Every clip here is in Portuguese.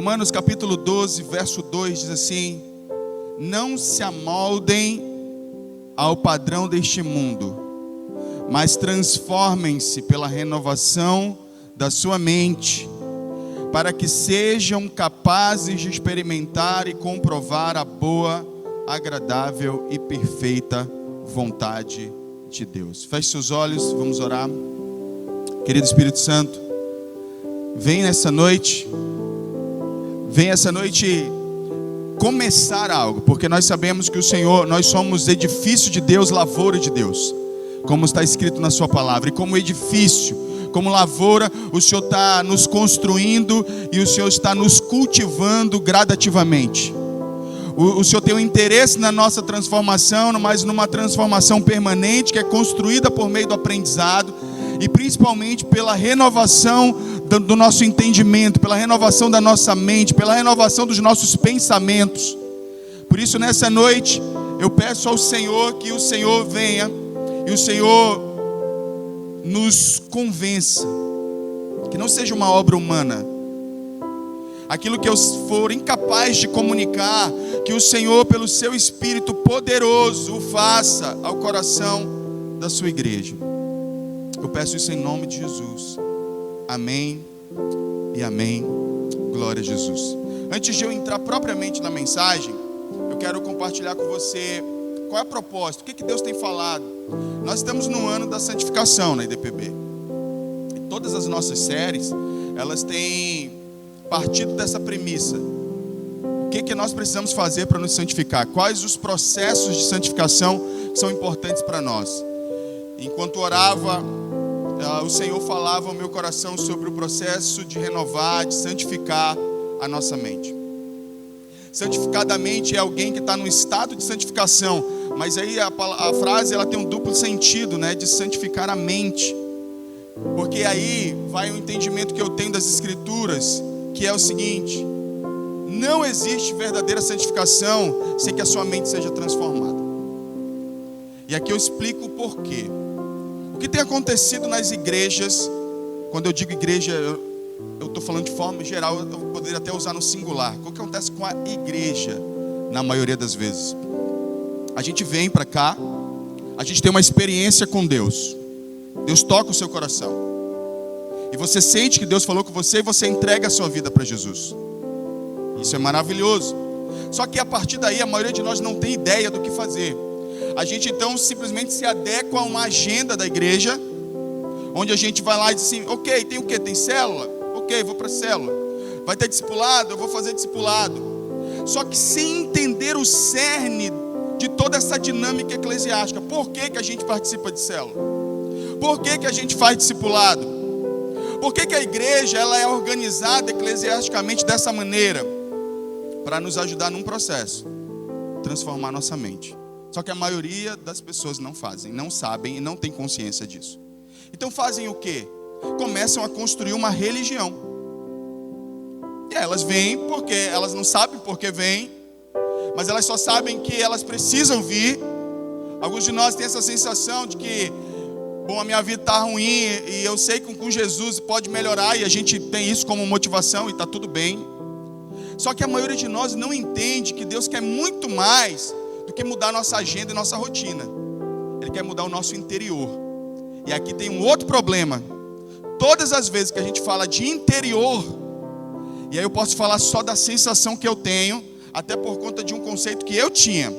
Romanos capítulo 12, verso 2 diz assim: não se amoldem ao padrão deste mundo, mas transformem-se pela renovação da sua mente, para que sejam capazes de experimentar e comprovar a boa, agradável e perfeita vontade de Deus. Feche seus olhos, vamos orar. Querido Espírito Santo, vem essa noite começar algo, porque nós sabemos que o Senhor, nós somos edifício de Deus, lavoura de Deus, como está escrito na sua palavra. E como edifício, como lavoura, o Senhor está nos construindo e o Senhor está nos cultivando gradativamente. O Senhor tem um interesse na nossa transformação, mas numa transformação permanente, que é construída por meio do aprendizado e principalmente pela renovação do nosso entendimento, pela renovação da nossa mente, pela renovação dos nossos pensamentos. Por isso, nessa noite, eu peço ao Senhor que o Senhor venha e o Senhor nos convença, que não seja uma obra humana. Aquilo que eu for incapaz de comunicar, que o Senhor, pelo seu Espírito poderoso, o faça ao coração da sua igreja. Eu peço isso em nome de Jesus. Amém e amém. Glória a Jesus. Antes de eu entrar propriamente na mensagem, eu quero compartilhar com você qual é a proposta, o que Deus tem falado. Nós estamos no ano da santificação na IDPB. E todas as nossas séries, elas têm partido dessa premissa. O que nós precisamos fazer para nos santificar? Quais os processos de santificação que são importantes para nós? Enquanto orava, o Senhor falava ao meu coração sobre o processo de renovar, de santificar a nossa mente. Santificadamente é alguém que está no estado de santificação, mas aí a frase ela tem um duplo sentido, né, de santificar a mente, porque aí vai o entendimento que eu tenho das Escrituras, que é o seguinte: não existe verdadeira santificação sem que a sua mente seja transformada. E aqui eu explico o porquê. O que tem acontecido nas igrejas, quando eu digo igreja, eu estou falando de forma geral, eu poderia até usar no singular. O que acontece com a igreja, na maioria das vezes? A gente vem para cá, a gente tem uma experiência com Deus. Deus toca o seu coração. E você sente que Deus falou com você e você entrega a sua vida para Jesus. Isso é maravilhoso. Só que a partir daí, a maioria de nós não tem ideia do que fazer. A gente então simplesmente se adequa a uma agenda da igreja, onde a gente vai lá e diz assim: ok, tem o quê? Tem célula? Ok, vou para a célula. Vai ter discipulado? Eu vou fazer discipulado. Só que sem entender o cerne de toda essa dinâmica eclesiástica. Por que a gente participa de célula? Por que a gente faz discipulado? Por que a igreja ela é organizada eclesiasticamente dessa maneira? Para nos ajudar num processo, transformar nossa mente. Só que a maioria das pessoas não fazem, não sabem e não tem consciência disso. Então fazem o quê? Começam a construir uma religião. E elas vêm porque elas não sabem por que vêm, mas elas só sabem que elas precisam vir. Alguns de nós têm essa sensação de que, bom, a minha vida está ruim e eu sei que com Jesus pode melhorar, e a gente tem isso como motivação e está tudo bem. Só que a maioria de nós não entende que Deus quer muito mais do que mudar nossa agenda e nossa rotina. Ele quer mudar o nosso interior. E aqui tem um outro problema. Todas as vezes que a gente fala de interior, e aí eu posso falar só da sensação que eu tenho, até por conta de um conceito que eu tinha.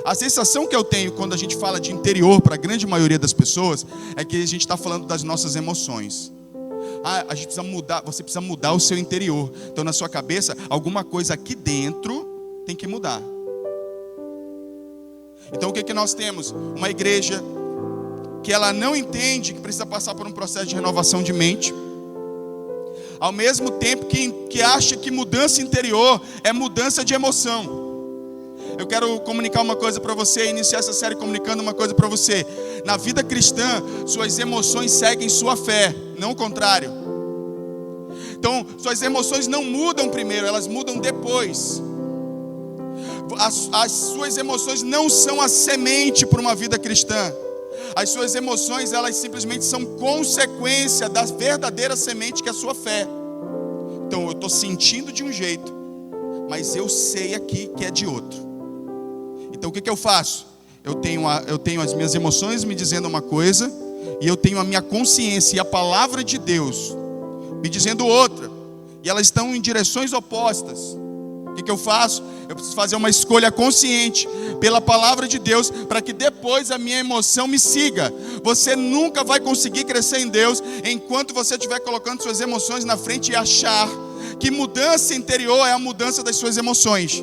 A sensação que eu tenho quando a gente fala de interior, para a grande maioria das pessoas, é que a gente está falando das nossas emoções. A gente precisa mudar, você precisa mudar o seu interior. Então na sua cabeça, alguma coisa aqui dentro tem que mudar. Então o que nós temos? Uma igreja que ela não entende que precisa passar por um processo de renovação de mente, ao mesmo tempo que acha que mudança interior é mudança de emoção. Eu quero comunicar uma coisa para você, iniciar essa série comunicando uma coisa para você. Na vida cristã, suas emoções seguem sua fé, não o contrário. Então, suas emoções não mudam primeiro, elas mudam depois. As suas emoções não são a semente para uma vida cristã. As suas emoções, elas simplesmente são consequência da verdadeira semente que é a sua fé. Então eu estou sentindo de um jeito, mas eu sei aqui que é de outro. Então o que eu faço? Eu tenho as minhas emoções me dizendo uma coisa, e eu tenho a minha consciência e a palavra de Deus me dizendo outra, e elas estão em direções opostas. O que eu faço? Eu preciso fazer uma escolha consciente pela palavra de Deus, para que depois a minha emoção me siga. Você nunca vai conseguir crescer em Deus enquanto você estiver colocando suas emoções na frente e achar que mudança interior é a mudança das suas emoções.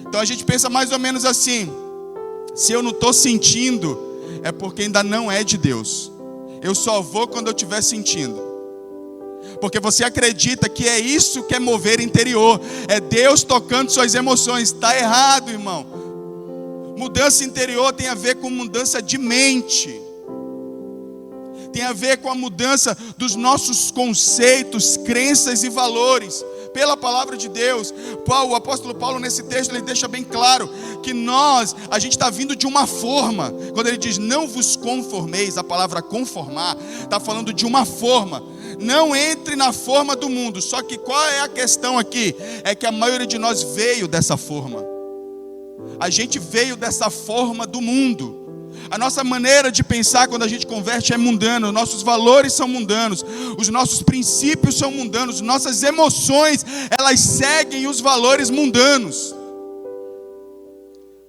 Então a gente pensa mais ou menos assim: se eu não estou sentindo, é porque ainda não é de Deus. Eu só vou quando eu estiver sentindo. Porque você acredita que é isso que é mover interior, é Deus tocando suas emoções. Está errado, irmão. Mudança interior tem a ver com mudança de mente, tem a ver com a mudança dos nossos conceitos, crenças e valores, pela palavra de Deus. O apóstolo Paulo, nesse texto, ele deixa bem claro que a gente está vindo de uma forma. Quando ele diz, não vos conformeis, a palavra conformar, está falando de uma forma. Não entre na forma do mundo. Só que qual é a questão aqui? É que a maioria de nós veio dessa forma. A gente veio dessa forma do mundo. A nossa maneira de pensar quando a gente converte é mundana. Os nossos valores são mundanos. Os nossos princípios são mundanos. Nossas emoções, elas seguem os valores mundanos.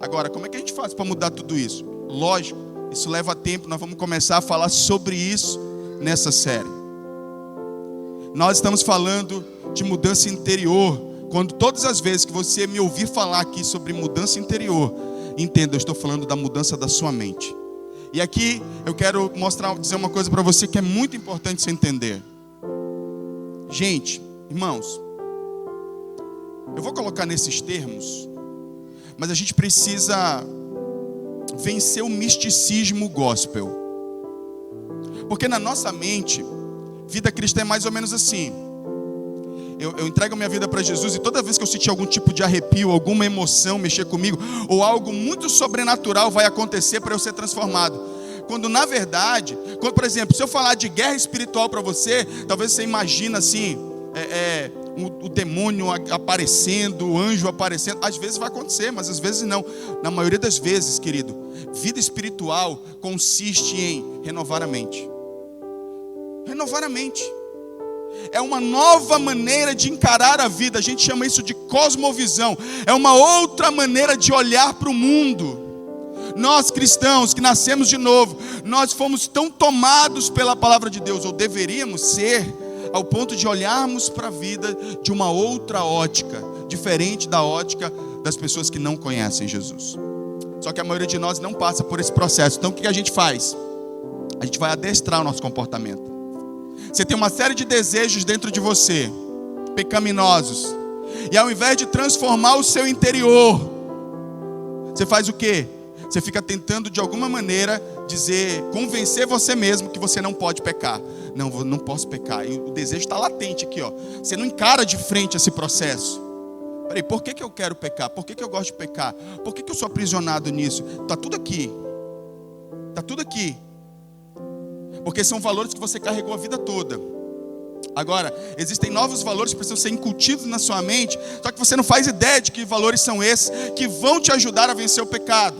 Agora, como é que a gente faz para mudar tudo isso? Lógico, isso leva tempo. Nós vamos começar a falar sobre isso nessa série. Nós estamos falando de mudança interior. Quando todas as vezes que você me ouvir falar aqui sobre mudança interior, entenda, eu estou falando da mudança da sua mente. E aqui eu quero dizer uma coisa para você que é muito importante você entender. Gente, irmãos, eu vou colocar nesses termos, mas a gente precisa vencer o misticismo gospel. Porque na nossa mente, vida cristã é mais ou menos assim. Eu entrego a minha vida para Jesus, e toda vez que eu sentir algum tipo de arrepio, alguma emoção mexer comigo, ou algo muito sobrenatural vai acontecer para eu ser transformado. Quando na verdade, por exemplo, se eu falar de guerra espiritual para você, talvez você imagine assim, o demônio aparecendo, o anjo aparecendo. Às vezes vai acontecer, mas às vezes não. Na maioria das vezes, querido, vida espiritual consiste em renovar a mente. Renovar a mente. É uma nova maneira de encarar a vida. A gente chama isso de cosmovisão. É uma outra maneira de olhar para o mundo. Nós cristãos que nascemos de novo, nós fomos tão tomados pela palavra de Deus, ou deveríamos ser, ao ponto de olharmos para a vida de uma outra ótica, diferente da ótica das pessoas que não conhecem Jesus. Só que a maioria de nós não passa por esse processo. Então o que a gente faz? A gente vai adestrar o nosso comportamento. Você tem uma série de desejos dentro de você, pecaminosos, e ao invés de transformar o seu interior, você faz o quê? Você fica tentando de alguma maneira convencer você mesmo que você não pode pecar. Não posso pecar. E o desejo está latente aqui, ó. Você não encara de frente esse processo. Peraí, por que eu quero pecar? Por que eu gosto de pecar? Por que eu sou aprisionado nisso? Está tudo aqui. Está tudo aqui. Porque são valores que você carregou a vida toda. Agora, existem novos valores que precisam ser incutidos na sua mente, só que você não faz ideia de que valores são esses que vão te ajudar a vencer o pecado.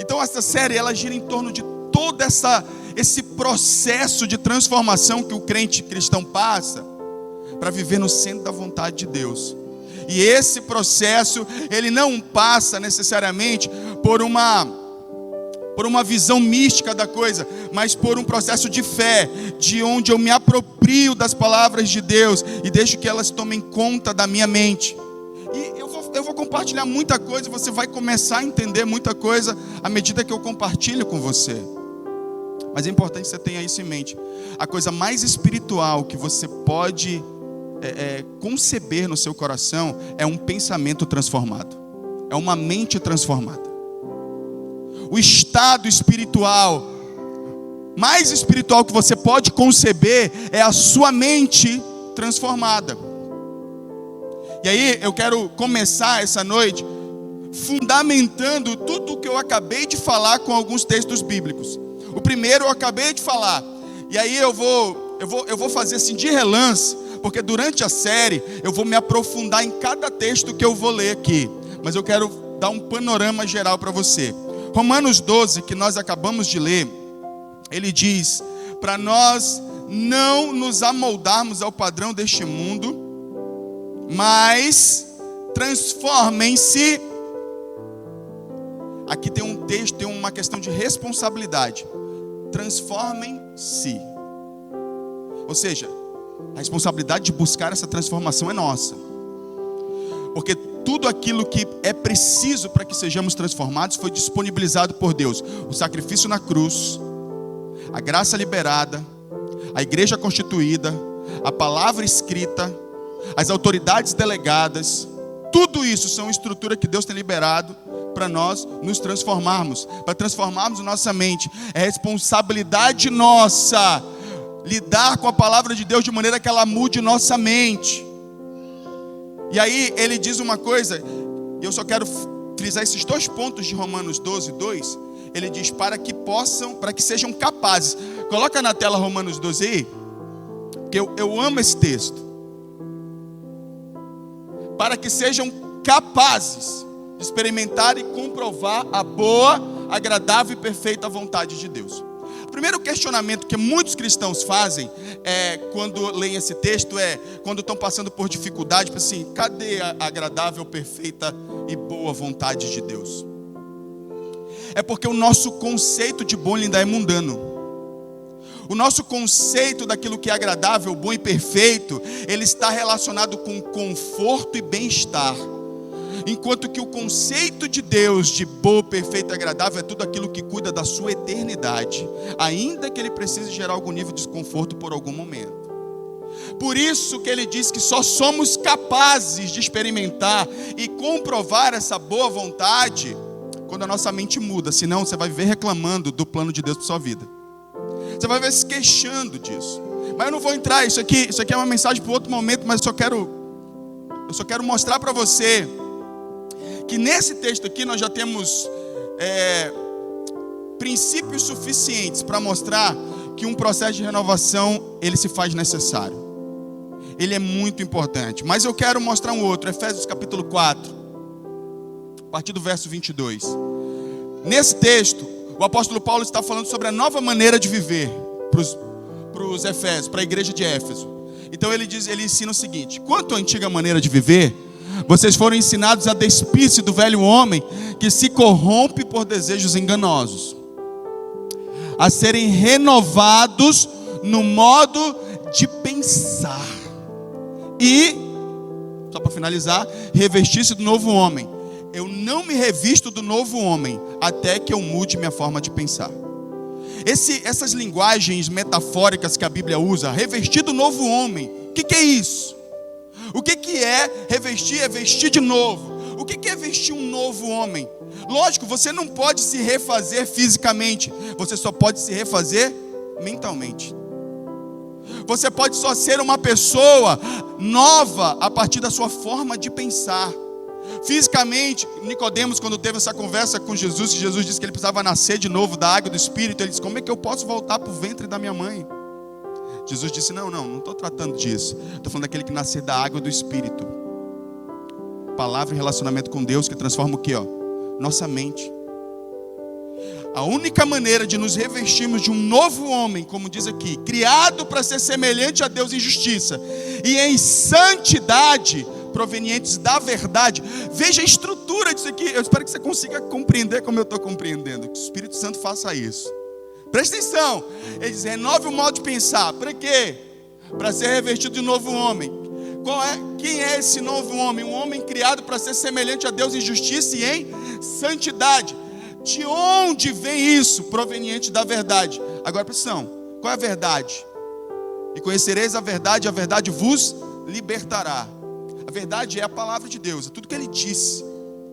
Então essa série, ela gira em torno de todo esse processo de transformação que o crente cristão passa para viver no centro da vontade de Deus. E esse processo, ele não passa necessariamente por uma visão mística da coisa, mas por um processo de fé, de onde eu me aproprio das palavras de Deus e deixo que elas tomem conta da minha mente. E eu vou compartilhar muita coisa, você vai começar a entender muita coisa à medida que eu compartilho com você. Mas é importante que você tenha isso em mente. A coisa mais espiritual que você pode conceber no seu coração é um pensamento transformado, é uma mente transformada. O estado espiritual mais espiritual que você pode conceber é a sua mente transformada. E aí eu quero começar essa noite fundamentando tudo o que eu acabei de falar com alguns textos bíblicos. O primeiro eu acabei de falar, e aí eu vou fazer assim de relance, porque durante a série eu vou me aprofundar em cada texto que eu vou ler aqui, mas eu quero dar um panorama geral para você. Romanos 12, que nós acabamos de ler, ele diz para nós não nos amoldarmos ao padrão deste mundo, mas transformem-se. Aqui tem um texto, tem uma questão de responsabilidade. Transformem-se. Ou seja, a responsabilidade de buscar essa transformação é nossa. Porque tudo aquilo que é preciso para que sejamos transformados foi disponibilizado por Deus. O sacrifício na cruz, a graça liberada, a igreja constituída, a palavra escrita, as autoridades delegadas, tudo isso são estrutura que Deus tem liberado para nós nos transformarmos, para transformarmos nossa mente. É responsabilidade nossa lidar com a palavra de Deus de maneira que ela mude nossa mente. E aí ele diz uma coisa, e eu só quero frisar esses 2 pontos de Romanos 12, 2. Ele diz para que sejam capazes. Coloca na tela Romanos 12 aí, porque eu amo esse texto. Para que sejam capazes de experimentar e comprovar a boa, agradável e perfeita vontade de Deus. O primeiro questionamento que muitos cristãos fazem quando leem esse texto quando estão passando por dificuldade, assim, cadê a agradável, perfeita e boa vontade de Deus? É porque o nosso conceito de bom ainda é mundano. O nosso conceito daquilo que é agradável, bom e perfeito, ele está relacionado com conforto e bem-estar. Enquanto que o conceito de Deus de bom, perfeito e agradável é tudo aquilo que cuida da sua eternidade, ainda que ele precise gerar algum nível de desconforto por algum momento. Por isso que ele diz que só somos capazes de experimentar e comprovar essa boa vontade quando a nossa mente muda. Senão você vai viver reclamando do plano de Deus para sua vida. Você vai ver se queixando disso. Mas eu não vou entrar, isso aqui é uma mensagem para outro momento, mas eu só quero mostrar para você que nesse texto aqui nós já temos princípios suficientes para mostrar que um processo de renovação, ele se faz necessário. Ele é muito importante. Mas eu quero mostrar um outro, Efésios capítulo 4, a partir do verso 22. Nesse texto, o apóstolo Paulo está falando sobre a nova maneira de viver para os Efésios, para a igreja de Éfeso. Então ele ensina o seguinte: quanto à antiga maneira de viver, vocês foram ensinados a despir-se do velho homem que se corrompe por desejos enganosos, a serem renovados no modo de pensar e, só para finalizar, revestir-se do novo homem. Eu não me revisto do novo homem até que eu mude minha forma de pensar. Essas linguagens metafóricas que a Bíblia usa, revestir do novo homem, o que é isso? O que é revestir? É vestir de novo. O que é vestir um novo homem? Lógico, você não pode se refazer fisicamente, você só pode se refazer mentalmente. Você pode só ser uma pessoa nova a partir da sua forma de pensar. Fisicamente, Nicodemos, quando teve essa conversa com Jesus, Jesus disse que ele precisava nascer de novo da água do Espírito. Ele disse: como é que eu posso voltar para o ventre da minha mãe? Jesus disse: não estou tratando disso. Estou falando daquele que nascer da água do Espírito. Palavra e relacionamento com Deus que transforma o quê? Nossa mente. A única maneira de nos revestirmos de um novo homem, como diz aqui, criado para ser semelhante a Deus em justiça e em santidade, provenientes da verdade. Veja a estrutura disso aqui. Eu espero que você consiga compreender como eu estou compreendendo. Que o Espírito Santo faça isso. Presta atenção. Ele diz: renove o modo de pensar. Para quê? Para ser revestido de um novo homem. Quem é esse novo homem? Um homem criado para ser semelhante a Deus em justiça e em santidade. De onde vem isso? Proveniente da verdade. Agora presta atenção. Qual é a verdade? E conhecereis a verdade vos libertará. A verdade é a palavra de Deus, é tudo que ele disse.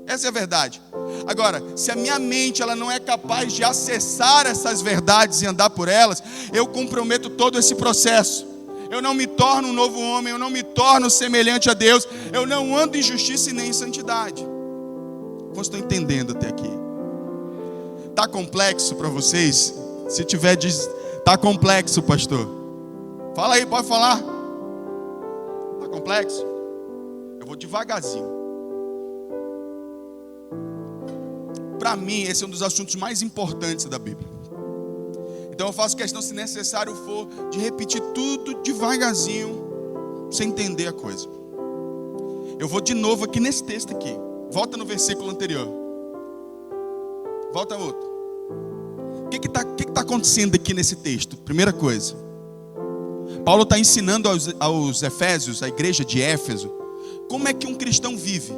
Essa é a verdade. Agora, se a minha mente ela não é capaz de acessar essas verdades e andar por elas, eu comprometo todo esse processo. Eu não me torno um novo homem, eu não me torno semelhante a Deus, eu não ando em justiça e nem em santidade. Como estão entendendo até aqui? Está complexo para vocês? Se tiver, diz: está complexo, pastor. Fala aí, pode falar. Tá complexo? Eu vou devagarzinho. Para mim, esse é um dos assuntos mais importantes da Bíblia. Então eu faço questão, se necessário for, de repetir tudo devagarzinho, sem entender a coisa. Eu vou de novo aqui nesse texto aqui. Volta no versículo anterior. Volta outro. O que está acontecendo aqui nesse texto? Primeira coisa. Paulo está ensinando aos Efésios, a igreja de Éfeso, como é que um cristão vive.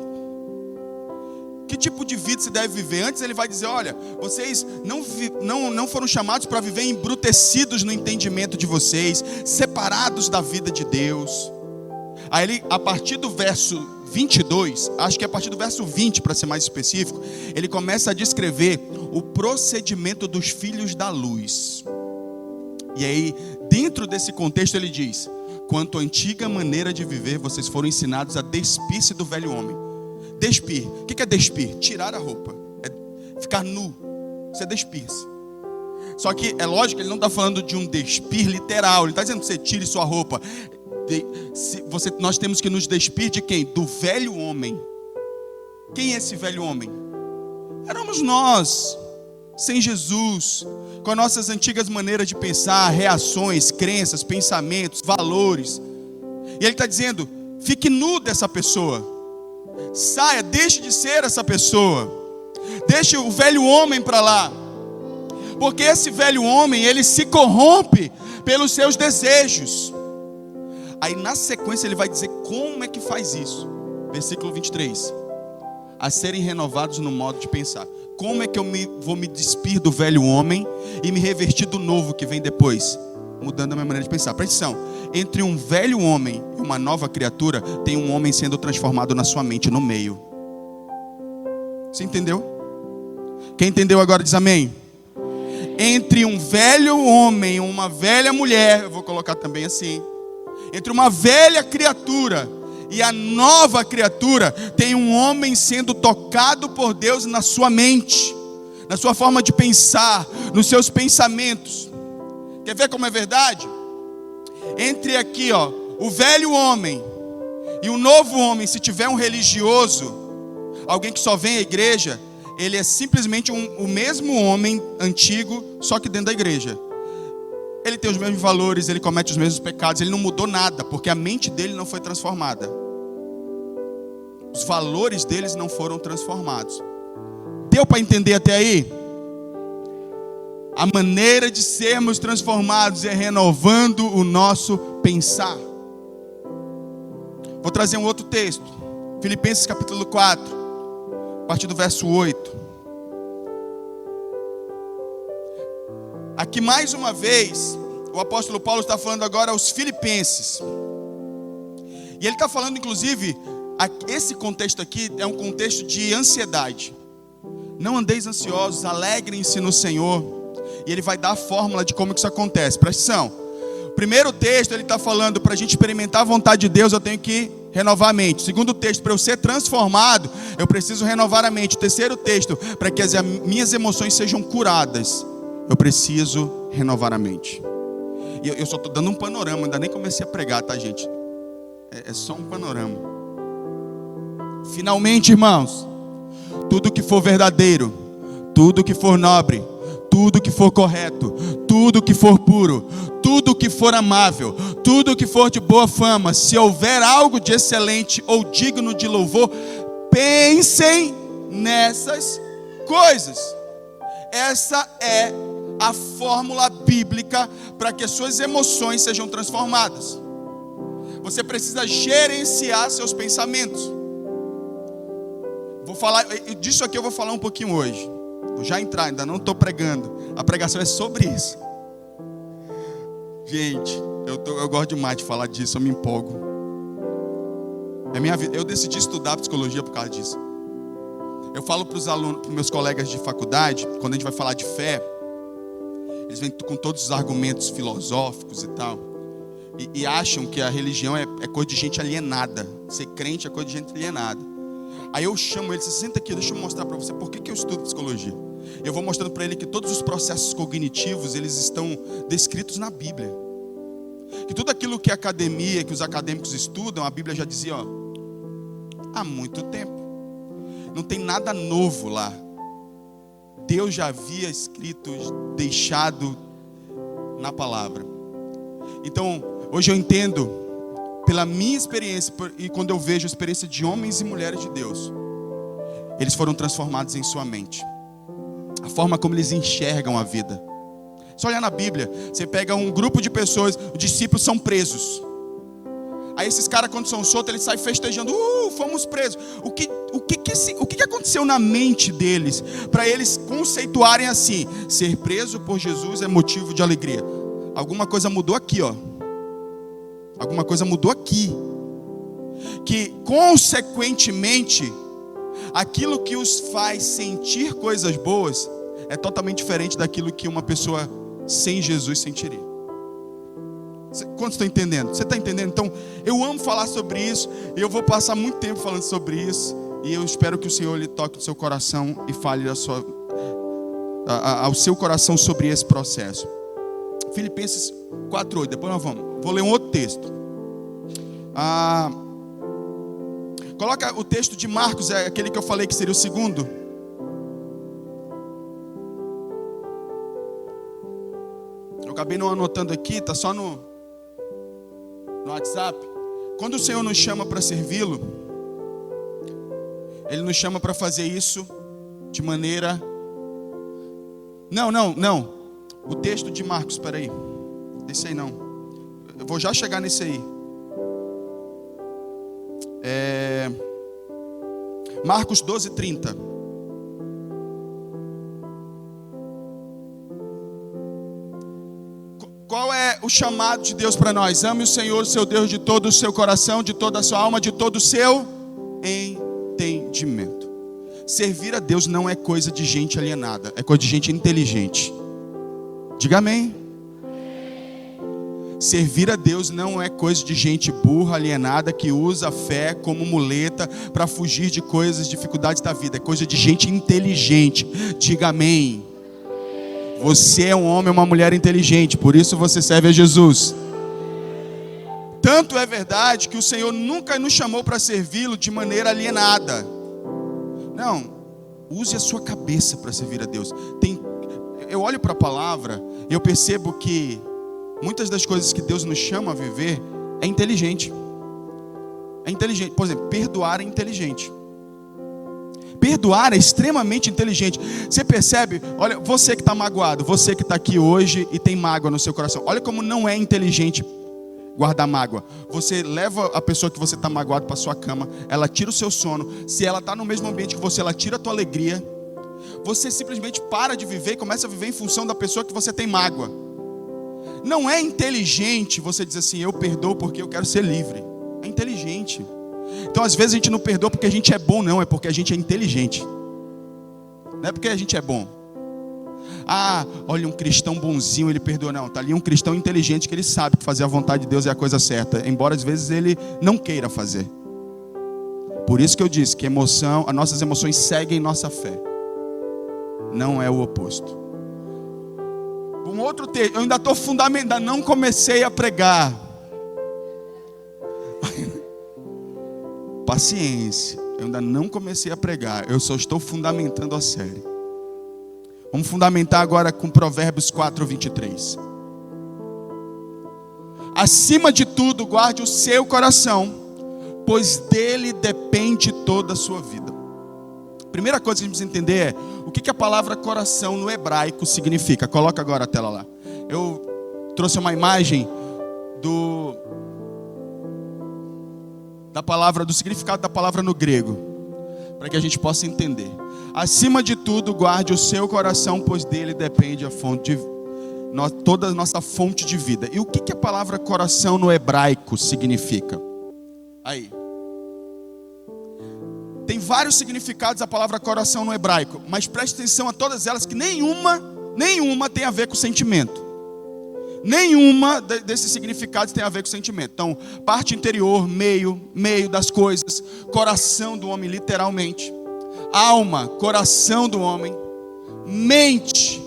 Que tipo de vida se deve viver? Antes ele vai dizer, olha, vocês não foram chamados para viver embrutecidos no entendimento de vocês, separados da vida de Deus. Aí ele, a partir do verso 22, acho que é a partir do verso 20 para ser mais específico, ele começa a descrever o procedimento dos filhos da luz. E aí, dentro desse contexto ele diz, quanto à antiga maneira de viver, vocês foram ensinados a despir-se do velho homem. Despir, o que é despir? Tirar a roupa, é ficar nu, você despir-se. Só que é lógico que ele não está falando de um despir literal, ele está dizendo que você tire sua roupa. Nós temos que nos despir de quem? Do velho homem. Quem é esse velho homem? Éramos nós, sem Jesus, com as nossas antigas maneiras de pensar, reações, crenças, pensamentos, valores. E ele está dizendo, fique nu dessa pessoa. Saia, deixe de ser essa pessoa. Deixe o velho homem para lá. Porque esse velho homem, ele se corrompe pelos seus desejos. Aí na sequência ele vai dizer como é que faz isso. Versículo 23. A serem renovados no modo de pensar. Como é que eu vou me despir do velho homem e me revestir do novo que vem depois? Mudando a minha maneira de pensar. Presta atenção. Entre um velho homem e uma nova criatura, tem um homem sendo transformado na sua mente, no meio. Você entendeu? Quem entendeu agora diz amém. Entre um velho homem e uma velha mulher, eu vou colocar também assim. Entre uma velha criatura e a nova criatura, tem um homem sendo tocado por Deus na sua mente, na sua forma de pensar, nos seus pensamentos. Quer ver como é verdade? Entre aqui, ó, o velho homem e o novo homem, se tiver um religioso, alguém que só vem à igreja, ele é simplesmente o mesmo homem antigo, só que dentro da igreja. Ele tem os mesmos valores, ele comete os mesmos pecados, ele não mudou nada, porque a mente dele não foi transformada. Os valores deles não foram transformados. Deu para entender até aí? A maneira de sermos transformados é renovando o nosso pensar. Vou trazer um outro texto. Filipenses capítulo 4, a partir do verso 8. Aqui mais uma vez, o apóstolo Paulo está falando agora aos filipenses. E ele está falando inclusive, esse contexto aqui é um contexto de ansiedade. Não andeis ansiosos, alegrem-se no Senhor. E ele vai dar a fórmula de como que isso acontece. Presta atenção. O primeiro texto ele está falando, para a gente experimentar a vontade de Deus, eu tenho que renovar a mente. O segundo texto, para eu ser transformado, eu preciso renovar a mente. O terceiro texto, para que as minhas emoções sejam curadas, eu preciso renovar a mente. E eu só estou dando um panorama, ainda nem comecei a pregar, tá, gente? É só um panorama. Finalmente, irmãos, tudo que for verdadeiro, tudo que for nobre, tudo que for correto, tudo que for puro, tudo que for amável, tudo que for de boa fama, se houver algo de excelente ou digno de louvor, pensem nessas coisas. Essa é a fórmula bíblica para que as suas emoções sejam transformadas. Você precisa gerenciar seus pensamentos. Vou falar disso aqui, eu vou falar um pouquinho hoje. Vou já entrar, ainda não estou pregando. A pregação é sobre isso. Gente, eu gosto demais de falar disso, eu me empolgo. É minha vida. Eu decidi estudar psicologia por causa disso. Eu falo para os alunos, para meus colegas de faculdade, quando a gente vai falar de fé, eles vêm com todos os argumentos filosóficos e tal, e acham que a religião é coisa de gente alienada. Ser crente é coisa de gente alienada. Aí eu chamo ele, senta aqui, deixa eu mostrar para você por que eu estudo psicologia. Eu vou mostrando para ele que todos os processos cognitivos, eles estão descritos na Bíblia. que tudo aquilo que a academia, que os acadêmicos estudam, a Bíblia já dizia, há muito tempo. Não tem nada novo lá. Deus já havia escrito, deixado na palavra. Então, hoje eu entendo, pela minha experiência, e quando eu vejo a experiência de homens e mulheres de Deus, eles foram transformados em sua mente. A forma como eles enxergam a vida. Só olhar na Bíblia, você pega um grupo de pessoas, os discípulos são presos. Aí esses caras, quando são soltos, eles saem festejando, fomos presos. O que aconteceu na mente deles, para eles conceituarem assim, ser preso por Jesus é motivo de alegria? Alguma coisa mudou aqui, Alguma coisa mudou aqui. Que, consequentemente, aquilo que os faz sentir coisas boas é totalmente diferente daquilo que uma pessoa sem Jesus sentiria. Quantos estão entendendo? Você está entendendo? Então, eu amo falar sobre isso. E eu vou passar muito tempo falando sobre isso. E eu espero que o Senhor lhe toque no seu coração e fale ao seu coração sobre esse processo. Filipenses 4:8. Depois nós vou ler um outro texto. Coloca o texto de Marcos, é aquele que eu falei que seria o segundo. Eu acabei não anotando aqui, está só no WhatsApp. Quando o Senhor nos chama para servi-lo, Ele nos chama para fazer isso de maneira... Não. O texto de Marcos, espera aí. Esse aí não. Eu vou já chegar nesse aí. Marcos 12:30. Qual é o chamado de Deus para nós? Ame o Senhor, seu Deus, de todo o seu coração, de toda a sua alma, de todo o seu entendimento. Servir a Deus não é coisa de gente alienada, é coisa de gente inteligente. Diga amém. Servir a Deus não é coisa de gente burra, alienada, que usa a fé como muleta para fugir de coisas, dificuldades da vida. É coisa de gente inteligente. Diga amém. Você é um homem ou uma mulher inteligente, por isso você serve a Jesus. Tanto é verdade que o Senhor nunca nos chamou para servi-lo de maneira alienada. Não, use a sua cabeça para servir a Deus. Eu olho para a palavra e eu percebo que muitas das coisas que Deus nos chama a viver é inteligente. É inteligente. Por exemplo, perdoar é inteligente. Perdoar é extremamente inteligente. Você percebe? Olha, você que está magoado, você que está aqui hoje e tem mágoa no seu coração. Olha como não é inteligente guardar mágoa. Você leva a pessoa que você está magoado para sua cama, ela tira o seu sono. Se ela está no mesmo ambiente que você, ela tira a tua alegria. Você simplesmente para de viver e começa a viver em função da pessoa que você tem mágoa. Não é inteligente você dizer assim, eu perdoo porque eu quero ser livre. É inteligente. Então às vezes a gente não perdoa porque a gente é bom, não, é porque a gente é inteligente. Não é porque a gente é bom. Olha, um cristão bonzinho, ele perdoa. Não, está ali um cristão inteligente que ele sabe que fazer a vontade de Deus é a coisa certa, embora às vezes ele não queira fazer. Por isso que eu disse que as nossas emoções seguem nossa fé. Não é o oposto. Um outro texto, eu ainda estou fundamentando, não comecei a pregar. Paciência, eu ainda não comecei a pregar, eu só estou fundamentando a série. Vamos fundamentar agora com Provérbios 4:23. Acima de tudo, guarde o seu coração, pois dele depende toda a sua vida. Primeira coisa que a gente precisa entender é o que a palavra coração no hebraico significa. Coloca agora a tela lá. Eu trouxe uma imagem do significado da palavra no grego, para que a gente possa entender. Acima de tudo, guarde o seu coração, pois dele depende a fonte de toda a nossa fonte de vida. E o que a palavra coração no hebraico significa? Aí. Tem vários significados a palavra coração no hebraico, mas preste atenção a todas elas, que nenhuma tem a ver com sentimento. Nenhuma desses significados tem a ver com sentimento. Então, parte interior, meio das coisas, coração do homem, literalmente. Alma, coração do homem. Mente,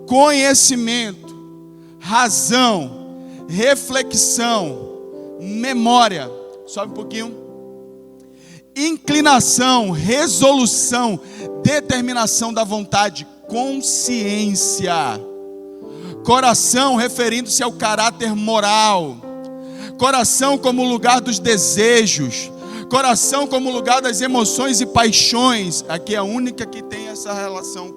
conhecimento, razão, reflexão, memória, sobe um pouquinho, inclinação, resolução, determinação da vontade, consciência, coração, referindo-se ao caráter moral, coração como lugar dos desejos, coração como lugar das emoções e paixões. Aqui é a única que tem essa relação,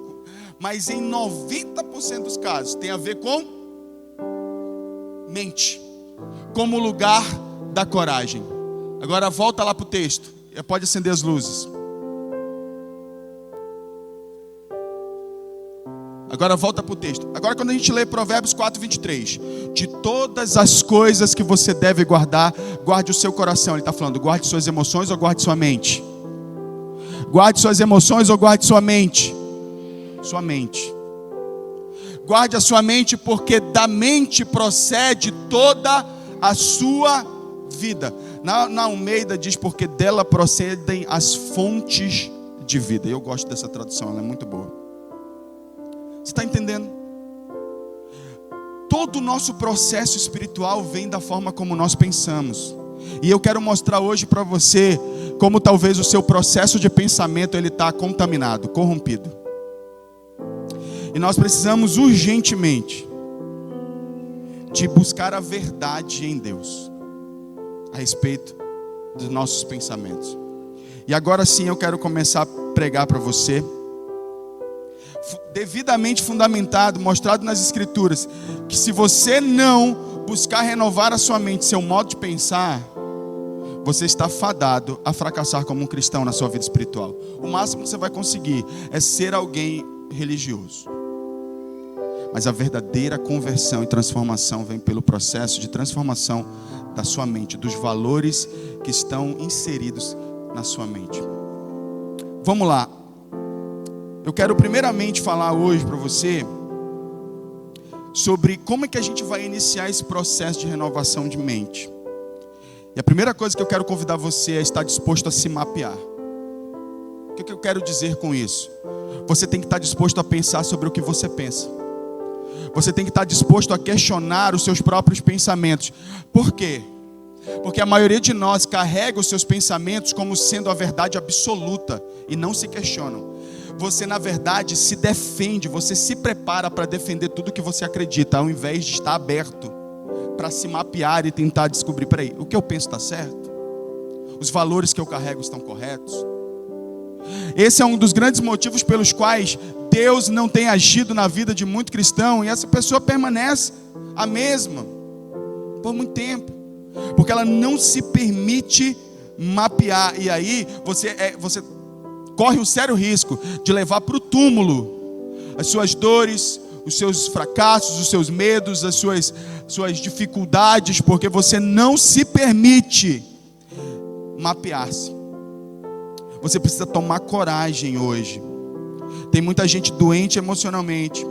mas em 90% dos casos tem a ver com mente, como lugar da coragem. Agora volta lá para o texto, pode acender as luzes. Agora volta para o texto. Agora quando a gente lê Provérbios 4:23, de todas as coisas que você deve guardar, guarde o seu coração. Ele está falando, guarde suas emoções ou guarde sua mente? Guarde suas emoções ou guarde sua mente? Sua mente. Guarde a sua mente, porque da mente procede toda a sua vida. Na Almeida diz, porque dela procedem as fontes de vida. Eu gosto dessa tradução, ela é muito boa. Você está entendendo? Todo o nosso processo espiritual vem da forma como nós pensamos. E eu quero mostrar hoje para você como talvez o seu processo de pensamento ele está contaminado, corrompido. E nós precisamos urgentemente de buscar a verdade em Deus a respeito dos nossos pensamentos. E agora sim eu quero começar a pregar para você, devidamente fundamentado, mostrado nas Escrituras, que se você não buscar renovar a sua mente, seu modo de pensar, você está fadado a fracassar como um cristão na sua vida espiritual. O máximo que você vai conseguir é ser alguém religioso. Mas a verdadeira conversão e transformação vem pelo processo de transformação da sua mente, dos valores que estão inseridos na sua mente. Vamos lá. Eu quero primeiramente falar hoje para você sobre como é que a gente vai iniciar esse processo de renovação de mente. E a primeira coisa que eu quero convidar você é estar disposto a se mapear. O que eu quero dizer com isso? Você tem que estar disposto a pensar sobre o que você pensa. Você tem que estar disposto a questionar os seus próprios pensamentos. Por quê? Porque a maioria de nós carrega os seus pensamentos como sendo a verdade absoluta e não se questionam. Você na verdade se defende, você se prepara para defender tudo que você acredita, ao invés de estar aberto para se mapear e tentar descobrir, peraí, o que eu penso está certo? Os valores que eu carrego estão corretos? Esse é um dos grandes motivos pelos quais Deus não tem agido na vida de muito cristão, e essa pessoa permanece a mesma por muito tempo, porque ela não se permite mapear. E aí você corre um sério risco de levar para o túmulo as suas dores, os seus fracassos, os seus medos, as suas dificuldades, porque você não se permite mapear-se. Você precisa tomar coragem hoje. Tem muita gente doente emocionalmente,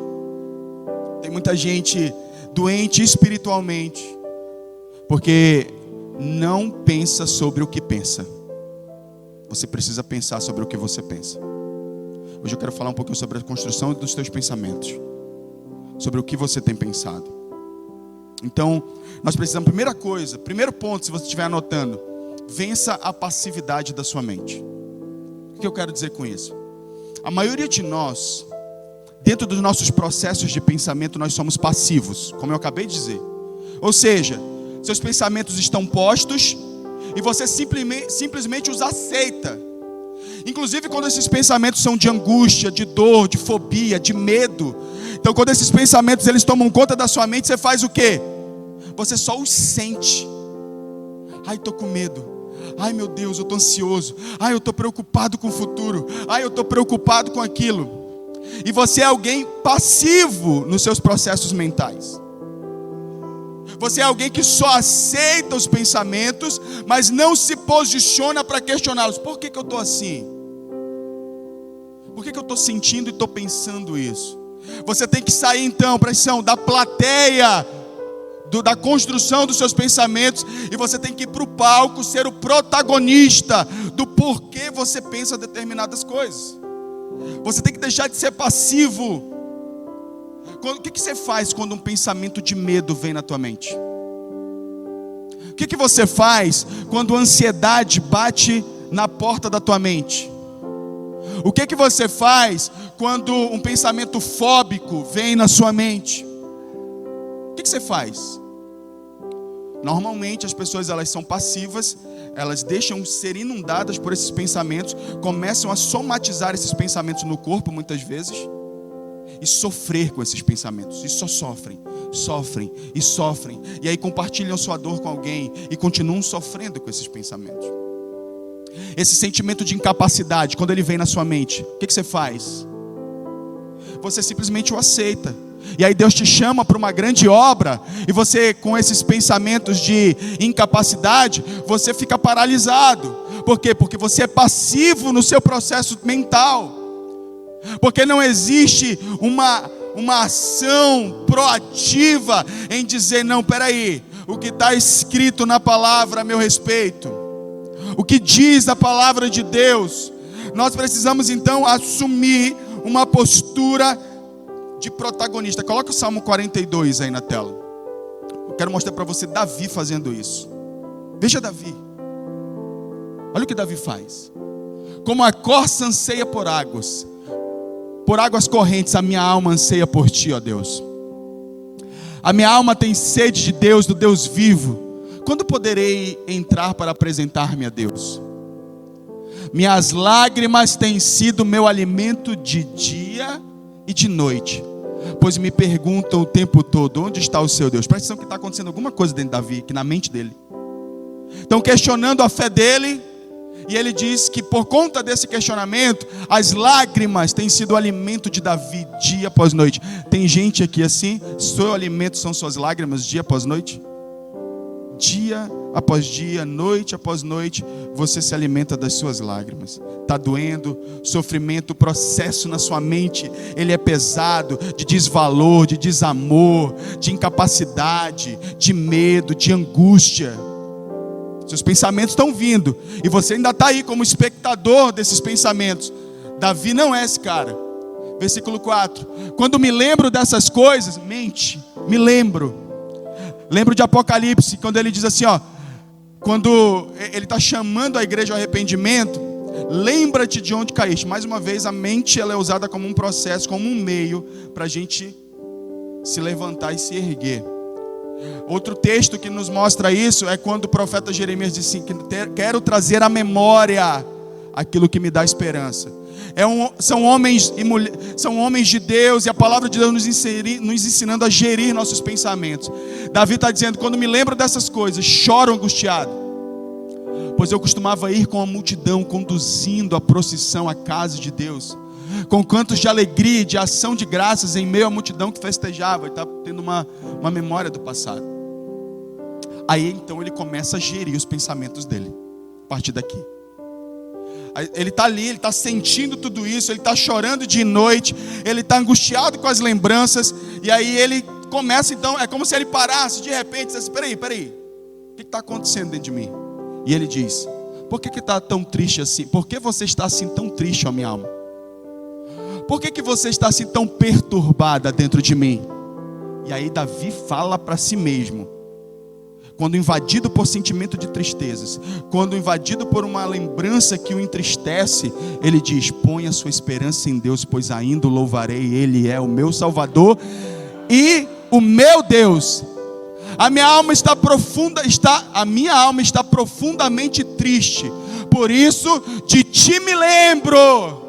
tem muita gente doente espiritualmente, porque não pensa sobre o que pensa. Você precisa pensar sobre o que você pensa. Hoje eu quero falar um pouquinho sobre a construção dos teus pensamentos, sobre o que você tem pensado. Então, nós precisamos, primeiro ponto, se você estiver anotando, vença a passividade da sua mente. O que eu quero dizer com isso? A maioria de nós, dentro dos nossos processos de pensamento, nós somos passivos, como eu acabei de dizer. Ou seja, seus pensamentos estão postos e você simplesmente os aceita. Inclusive quando esses pensamentos são de angústia, de dor, de fobia, de medo. Então quando esses pensamentos eles tomam conta da sua mente, você faz o quê? Você só os sente. Ai, estou com medo. Ai, meu Deus, eu estou ansioso. Ai, eu estou preocupado com o futuro. Ai, eu estou preocupado com aquilo. E você é alguém passivo nos seus processos mentais. Você é alguém que só aceita os pensamentos, mas não se posiciona para questioná-los. Por que eu estou assim? Por que eu estou sentindo e estou pensando isso? Você tem que sair então, pressão, da plateia, da construção dos seus pensamentos, e você tem que ir para o palco, ser o protagonista do porquê você pensa determinadas coisas. Você tem que deixar de ser passivo. O que você faz quando um pensamento de medo vem na tua mente? O que você faz quando a ansiedade bate na porta da tua mente? O que você faz quando um pensamento fóbico vem na sua mente? O que você faz? Normalmente as pessoas elas são passivas, elas deixam ser inundadas por esses pensamentos, começam a somatizar esses pensamentos no corpo muitas vezes e sofrer com esses pensamentos, e só sofrem, e aí compartilham sua dor com alguém e continuam sofrendo com esses pensamentos. Esse sentimento de incapacidade, quando ele vem na sua mente, o que você faz? Você simplesmente o aceita. E aí Deus te chama para uma grande obra, e você, com esses pensamentos de incapacidade, você fica paralisado. Por quê? Porque você é passivo no seu processo mental. Porque não existe uma ação proativa em dizer, não, peraí, o que está escrito na palavra a meu respeito, o que diz a palavra de Deus. Nós precisamos então assumir uma postura de protagonista. Coloca o Salmo 42 aí na tela. Eu quero mostrar para você Davi fazendo isso. Veja Davi. Olha o que Davi faz. Como a corça anseia por águas correntes, a minha alma anseia por ti, ó Deus. A minha alma tem sede de Deus, do Deus vivo. Quando poderei entrar para apresentar-me a Deus? Minhas lágrimas têm sido meu alimento de dia e de noite, pois me perguntam o tempo todo, onde está o seu Deus? Presta atenção que está acontecendo alguma coisa dentro de Davi, aqui na mente dele. Estão questionando a fé dele, e ele diz que por conta desse questionamento, as lágrimas têm sido o alimento de Davi dia após noite. Tem gente aqui assim, seu alimento são suas lágrimas dia após noite? Dia após dia, noite após noite, você se alimenta das suas lágrimas. Está doendo, sofrimento, processo na sua mente, ele é pesado, de desvalor, de desamor, de incapacidade, de medo, de angústia. Seus pensamentos estão vindo, e você ainda está aí como espectador desses pensamentos. Davi não é esse cara. Versículo 4. Quando me lembro dessas coisas, me lembro de Apocalipse, quando ele diz assim, ó, quando ele está chamando a igreja ao arrependimento, lembra-te de onde caíste. Mais uma vez, a mente ela é usada como um processo, como um meio para a gente se levantar e se erguer. Outro texto que nos mostra isso é quando o profeta Jeremias disse assim, quero trazer à memória aquilo que me dá esperança. São homens de Deus, e a palavra de Deus nos ensinando a gerir nossos pensamentos. Davi está dizendo, quando me lembro dessas coisas, choro angustiado, pois eu costumava ir com a multidão, conduzindo a procissão à casa de Deus, com cantos de alegria e de ação de graças em meio à multidão que festejava. Ele está tendo uma memória do passado. Aí então ele começa a gerir os pensamentos dele, a partir daqui. Ele está ali, ele está sentindo tudo isso, ele está chorando de noite, ele está angustiado com as lembranças, e aí ele começa então, é como se ele parasse de repente e dissesse, peraí, o que está acontecendo dentro de mim? E ele diz, por que está tão triste assim? Por que você está assim tão triste, ó minha alma? Por que você está assim tão perturbada dentro de mim? E aí Davi fala para si mesmo, quando invadido por sentimento de tristezas, quando invadido por uma lembrança que o entristece, ele diz, põe a sua esperança em Deus, pois ainda o louvarei, Ele é o meu Salvador e o meu Deus. A minha alma está profundamente triste, por isso de ti me lembro.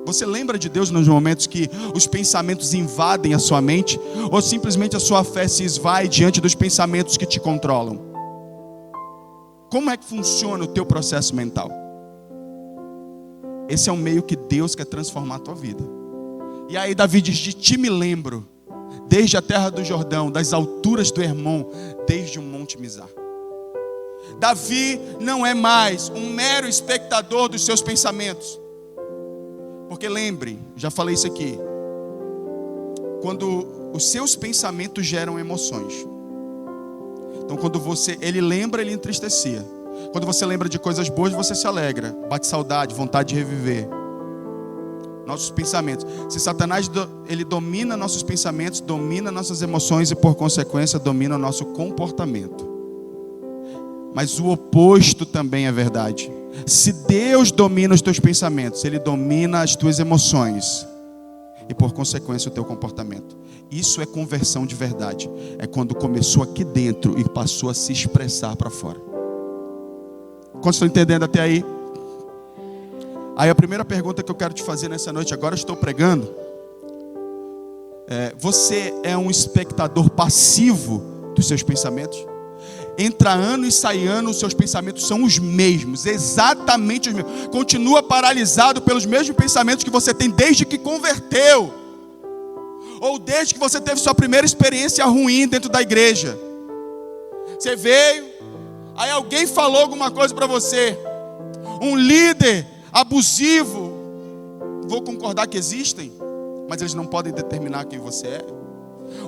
Você lembra de Deus nos momentos que os pensamentos invadem a sua mente? Ou simplesmente a sua fé se esvai diante dos pensamentos que te controlam? Como é que funciona o teu processo mental? Esse é o meio que Deus quer transformar a tua vida. E aí Davi diz, de ti me lembro, desde a terra do Jordão, das alturas do Hermon, desde o monte Mizar. Davi não é mais um mero espectador dos seus pensamentos. Porque lembre, já falei isso aqui, quando os seus pensamentos geram emoções. Então quando ele lembra, ele entristecia. Quando você lembra de coisas boas, você se alegra, bate saudade, vontade de reviver. nossos pensamentos. Se Satanás ele domina nossos pensamentos, domina nossas emoções e por consequência domina o nosso comportamento. Mas o oposto também é verdade. Se Deus domina os teus pensamentos, Ele domina as tuas emoções e por consequência o teu comportamento. Isso é conversão de verdade. É quando começou aqui dentro e passou a se expressar para fora. Quantos estão entendendo até aí? Aí a primeira pergunta que eu quero te fazer nessa noite, agora eu estou pregando. Você é um espectador passivo dos seus pensamentos? Entra ano e sai ano, os seus pensamentos são os mesmos, exatamente os mesmos. Continua paralisado pelos mesmos pensamentos que você tem desde que converteu. Ou desde que você teve sua primeira experiência ruim dentro da igreja. Você veio, aí alguém falou alguma coisa para você. Um líder abusivo. Vou concordar que existem, mas eles não podem determinar quem você é.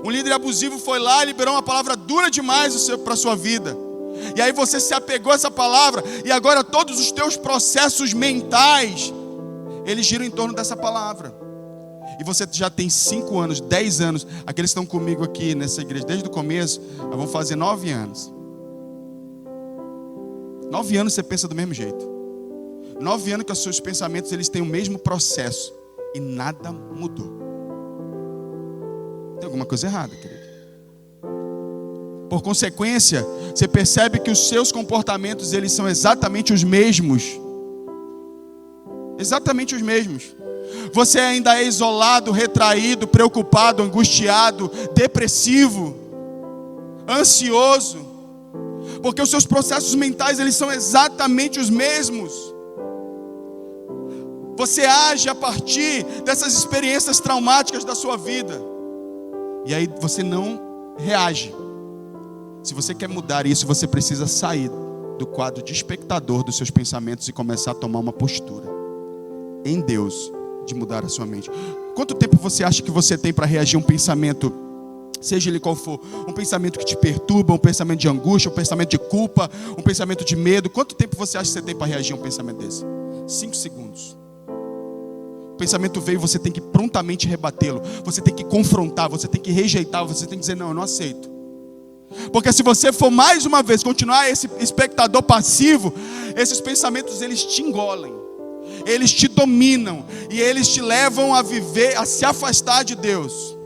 Um líder abusivo foi lá e liberou uma palavra dura demais para a sua vida. E aí você se apegou a essa palavra. E agora todos os teus processos mentais, eles giram em torno dessa palavra. E você já tem 5 anos, 10 anos. Aqueles que estão comigo aqui nessa igreja desde o começo, vão fazer 9 anos. 9 anos você pensa do mesmo jeito. 9 anos que os seus pensamentos eles têm o mesmo processo. E nada mudou. Tem alguma coisa errada, querido. Por consequência, você percebe que os seus comportamentos eles são exatamente os mesmos. Exatamente os mesmos. Você ainda é isolado, retraído, preocupado, angustiado, depressivo, ansioso. Porque os seus processos mentais eles são exatamente os mesmos. Você age a partir dessas experiências traumáticas da sua vida. E aí você não reage. Se você quer mudar isso, você precisa sair do quadro de espectador dos seus pensamentos e começar a tomar uma postura em Deus de mudar a sua mente. Quanto tempo você acha que você tem para reagir a um pensamento, seja ele qual for, um pensamento que te perturba, um pensamento de angústia, um pensamento de culpa, um pensamento de medo? Quanto tempo você acha que você tem para reagir a um pensamento desse? 5 segundos. O pensamento veio, você tem que prontamente rebatê-lo. Você tem que confrontar, você tem que rejeitar, você tem que dizer, não, eu não aceito. Porque se você for mais uma vez continuar esse espectador passivo, esses pensamentos eles te engolem. Eles te dominam e eles te levam a viver, a se afastar de Deus.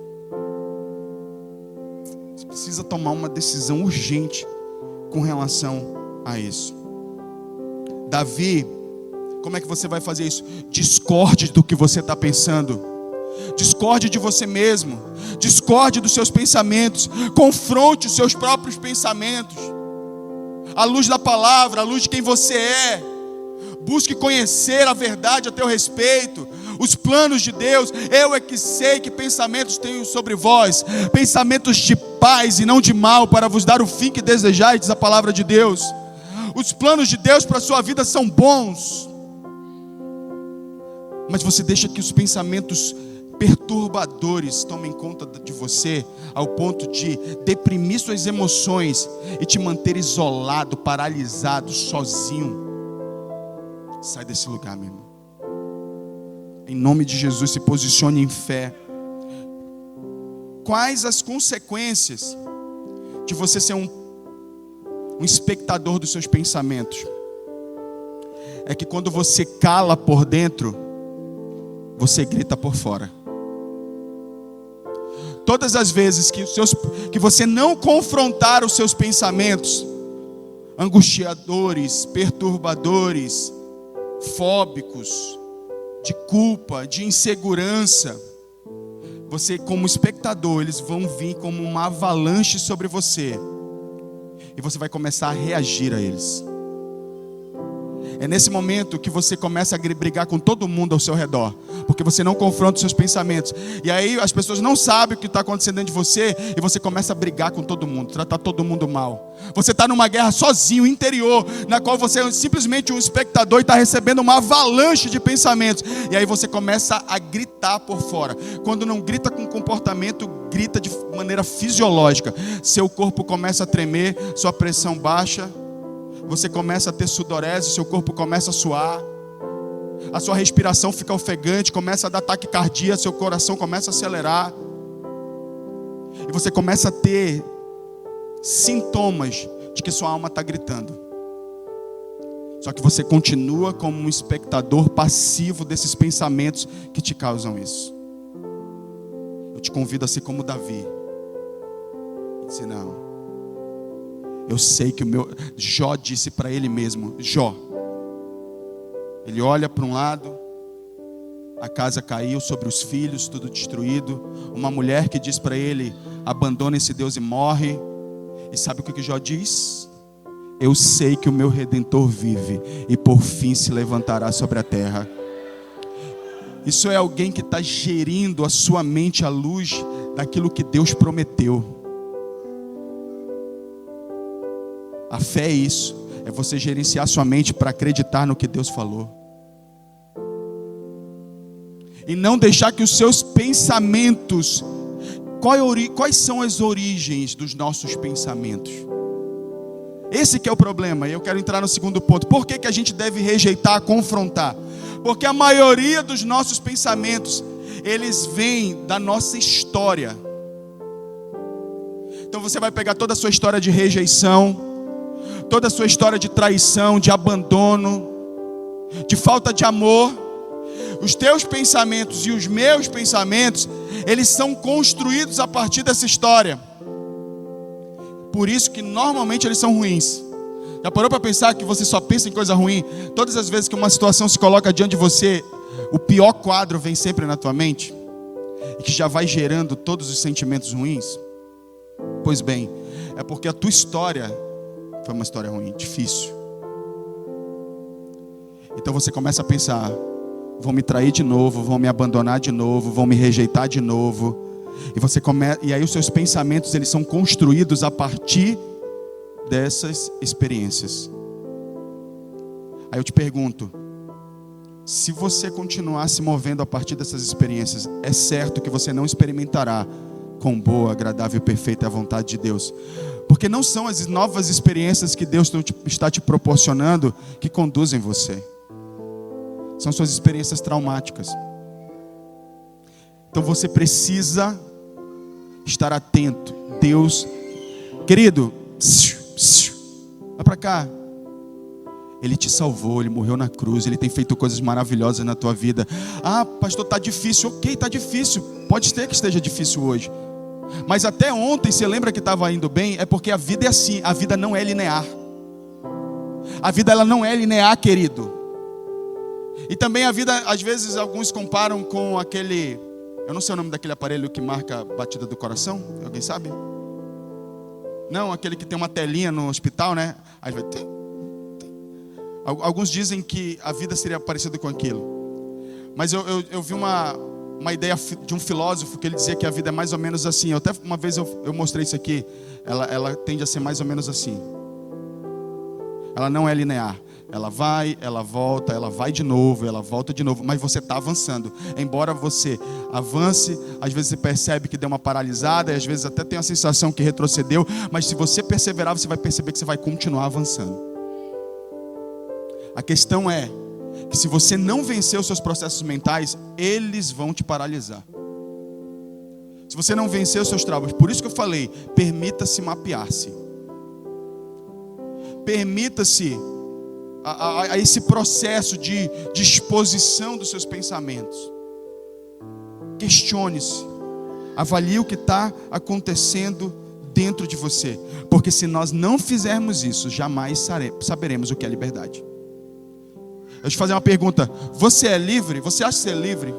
Você precisa tomar uma decisão urgente com relação a isso. Davi, como é que você vai fazer isso? Discorde do que você está pensando. Discorde de você mesmo. Discorde dos seus pensamentos. Confronte os seus próprios pensamentos. À luz da palavra, à luz de quem você é. Busque conhecer a verdade a teu respeito. Os planos de Deus. Eu é que sei que pensamentos tenho sobre vós. Pensamentos de paz e não de mal, para vos dar o fim que desejais, diz a palavra de Deus. Os planos de Deus para a sua vida são bons. Mas você deixa que os pensamentos perturbadores tomem conta de você, ao ponto de deprimir suas emoções e te manter isolado, paralisado, sozinho. Sai desse lugar, meu irmão. Em nome de Jesus, se posicione em fé. Quais as consequências de você ser um espectador dos seus pensamentos? É que quando você cala por dentro, você grita por fora. Todas as vezes que você não confrontar os seus pensamentos angustiadores, perturbadores, fóbicos, de culpa, de insegurança, você como espectador, eles vão vir como uma avalanche sobre você. E você vai começar a reagir a eles. É nesse momento que você começa a brigar com todo mundo ao seu redor, porque você não confronta os seus pensamentos. E aí as pessoas não sabem o que está acontecendo dentro de você, e você começa a brigar com todo mundo, tratar todo mundo mal. Você está numa guerra sozinho, interior, na qual você é simplesmente um espectador e está recebendo uma avalanche de pensamentos. E aí você começa a gritar por fora. Quando não grita com comportamento, grita de maneira fisiológica. Seu corpo começa a tremer, sua pressão baixa. Você começa a ter sudorese, seu corpo começa a suar. a sua respiração fica ofegante, começa a dar taquicardia, seu coração começa a acelerar. E você começa a ter sintomas de que sua alma está gritando. Só que você continua como um espectador passivo desses pensamentos que te causam isso. Eu te convido a ser como Davi. E dizer, não. Eu sei que Jó disse para ele mesmo, Jó. Ele olha para um lado, a casa caiu sobre os filhos, tudo destruído. Uma mulher que diz para ele, abandona esse Deus e morre. E sabe o que Jó diz? Eu sei que o meu Redentor vive e por fim se levantará sobre a terra. Isso é alguém que está gerindo a sua mente à luz daquilo que Deus prometeu. A fé é isso, é você gerenciar sua mente para acreditar no que Deus falou. E não deixar que os seus pensamentos... Quais são as origens dos nossos pensamentos? Esse que é o problema. E eu quero entrar no segundo ponto. Por que a gente deve rejeitar, confrontar? Porque a maioria dos nossos pensamentos, eles vêm da nossa história. Então você vai pegar toda a sua história de rejeição, toda a sua história de traição, de abandono, de falta de amor. Os teus pensamentos e os meus pensamentos, eles são construídos a partir dessa história. Por isso que normalmente eles são ruins. Já parou para pensar que você só pensa em coisa ruim? Todas as vezes que uma situação se coloca diante de você, o pior quadro vem sempre na tua mente, e que já vai gerando todos os sentimentos ruins? Pois bem, é porque a tua história foi uma história ruim, difícil. Então você começa a pensar, vão me trair de novo, vão me abandonar de novo, vão me rejeitar de novo. E aí os seus pensamentos, eles são construídos a partir dessas experiências. Aí eu te pergunto, se você continuar se movendo a partir dessas experiências, é certo que você não experimentará com boa, agradável e perfeita a vontade de Deus. Porque não são as novas experiências que Deus está te proporcionando que conduzem você. São suas experiências traumáticas. Então você precisa estar atento. Deus, querido, vai para cá. Ele te salvou, Ele morreu na cruz, Ele tem feito coisas maravilhosas na tua vida. Ah, pastor, está difícil. Ok, está difícil. Pode ser que esteja difícil hoje. Mas até ontem, você lembra que estava indo bem? É porque a vida é assim, a vida não é linear. A vida ela não é linear, querido. E também a vida, às vezes, alguns comparam com aquele... Eu não sei o nome daquele aparelho que marca a batida do coração. Alguém sabe? Não, aquele que tem uma telinha no hospital, né? Aí vai... Alguns dizem que a vida seria parecida com aquilo. Mas eu vi uma ideia de um filósofo que ele dizia que a vida é mais ou menos assim. Até uma vez eu mostrei isso aqui. Ela tende a ser mais ou menos assim. Ela não é linear. Ela vai, ela volta, ela vai de novo, ela volta de novo. Mas você está avançando. Embora você avance, às vezes você percebe que deu uma paralisada, e às vezes até tem a sensação que retrocedeu. Mas se você perseverar, você vai perceber que você vai continuar avançando. A questão é que se você não vencer os seus processos mentais, eles vão te paralisar. Se você não vencer os seus traumas, por isso que eu falei, permita-se mapear-se. Permita-se a esse processo de exposição dos seus pensamentos. Questione-se. Avalie o que está acontecendo dentro de você. Porque se nós não fizermos isso, jamais saberemos o que é liberdade. Eu vou te fazer uma pergunta. Você é livre? Você acha ser livre?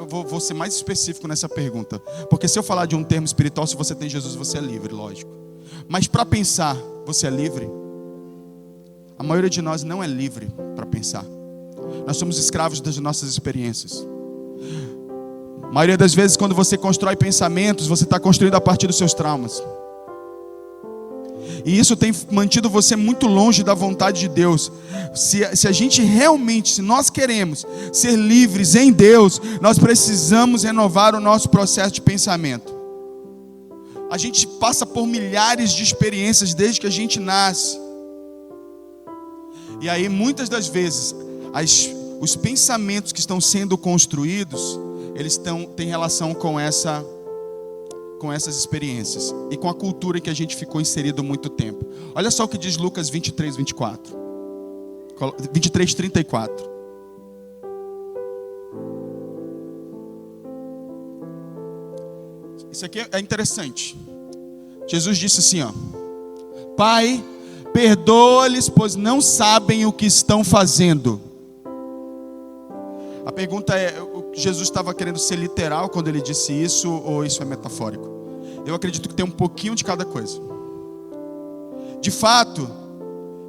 Vou ser mais específico nessa pergunta. Porque se eu falar de um termo espiritual, se você tem Jesus, você é livre, lógico. Mas para pensar, você é livre? A maioria de nós não é livre para pensar. Nós somos escravos das nossas experiências. A maioria das vezes, quando você constrói pensamentos, você está construindo a partir dos seus traumas. E isso tem mantido você muito longe da vontade de Deus. Se a gente realmente, se nós queremos ser livres em Deus, nós precisamos renovar o nosso processo de pensamento. A gente passa por milhares de experiências desde que a gente nasce. E aí muitas das vezes os pensamentos que estão sendo construídos, eles têm relação com essas experiências e com a cultura em que a gente ficou inserido há muito tempo. Olha só o que diz Lucas 23, 34. Isso aqui é interessante. Jesus disse assim, ó: Pai, perdoa-lhes, pois não sabem o que estão fazendo. A pergunta é, Jesus estava querendo ser literal quando ele disse isso, ou isso é metafórico? Eu acredito que tem um pouquinho de cada coisa. De fato,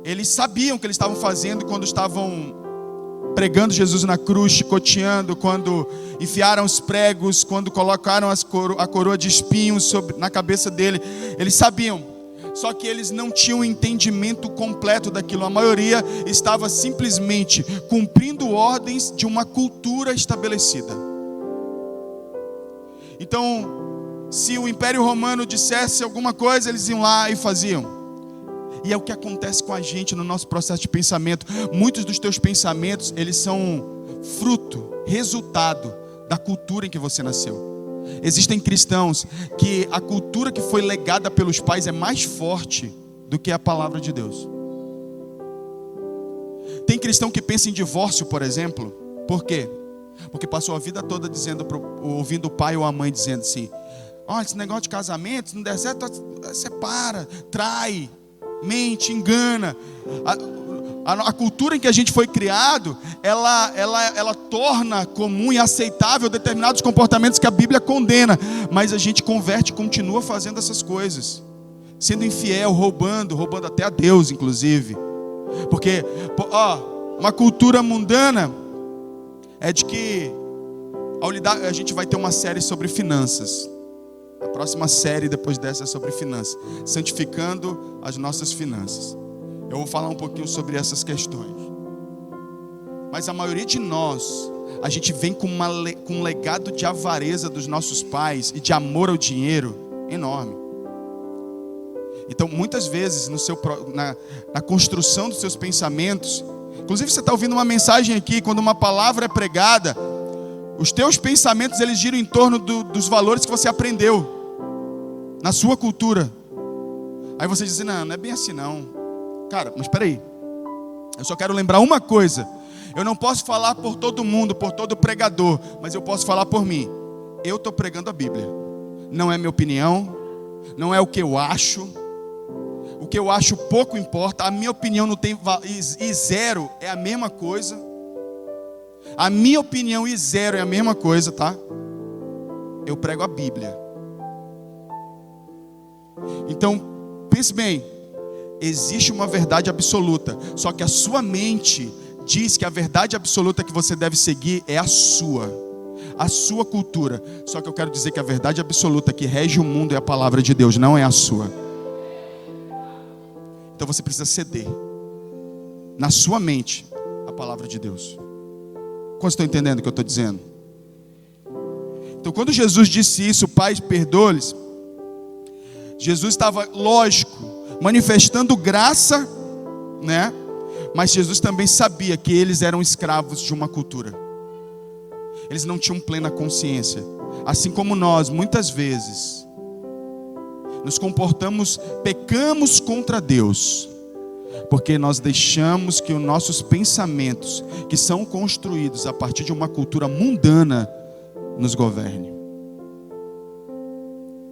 eles sabiam o que eles estavam fazendo quando estavam pregando Jesus na cruz, chicoteando, quando enfiaram os pregos, quando colocaram a coroa de espinhos na cabeça dele. Eles sabiam, só que eles não tinham um entendimento completo daquilo. A maioria estava simplesmente cumprindo ordens de uma cultura estabelecida. Então, se o Império Romano dissesse alguma coisa, eles iam lá e faziam. E é o que acontece com a gente no nosso processo de pensamento. Muitos dos teus pensamentos, eles são fruto, resultado da cultura em que você nasceu. Existem cristãos que a cultura que foi legada pelos pais é mais forte do que a palavra de Deus. Tem cristão que pensa em divórcio, por exemplo. Por quê? Porque passou a vida toda ouvindo o pai ou a mãe dizendo assim: olha, esse negócio de casamento, se não der certo, separa, trai, mente, engana. A cultura em que a gente foi criado, ela torna comum e aceitável determinados comportamentos que a Bíblia condena, mas a gente converte e continua fazendo essas coisas, sendo infiel, roubando até a Deus, inclusive. Porque uma cultura mundana é de que a gente vai ter uma série sobre finanças. A próxima série depois dessa é sobre finanças, santificando as nossas finanças. Eu vou falar um pouquinho sobre essas questões. Mas a maioria de nós, a gente vem com um legado de avareza dos nossos pais e de amor ao dinheiro enorme. Então, muitas vezes, na construção dos seus pensamentos, inclusive você está ouvindo uma mensagem aqui, quando uma palavra é pregada, os teus pensamentos, eles giram em torno dos valores que você aprendeu na sua cultura. Aí você diz: não é bem assim não. Cara, mas espera aí. Eu só quero lembrar uma coisa. Eu não posso falar por todo mundo, por todo pregador, mas eu posso falar por mim. Eu estou pregando a Bíblia. Não é minha opinião, não é o que eu acho. O que eu acho pouco importa. A minha opinião não tem e zero é a mesma coisa. A minha opinião e zero é a mesma coisa, tá? Eu prego a Bíblia. Então, pense bem. Existe uma verdade absoluta. Só que a sua mente diz que a verdade absoluta que você deve seguir é a sua cultura. Só que eu quero dizer que a verdade absoluta que rege o mundo é a palavra de Deus, não é a sua. Então você precisa ceder na sua mente a palavra de Deus. Quantos estão entendendo o que eu estou dizendo? Então, quando Jesus disse isso, Pai, perdoa-lhes, Jesus estava, lógico, manifestando graça, né? Mas Jesus também sabia que eles eram escravos de uma cultura. Eles não tinham plena consciência. Assim como nós, muitas vezes, nos comportamos, pecamos contra Deus, porque nós deixamos que os nossos pensamentos, que são construídos a partir de uma cultura mundana, nos governe.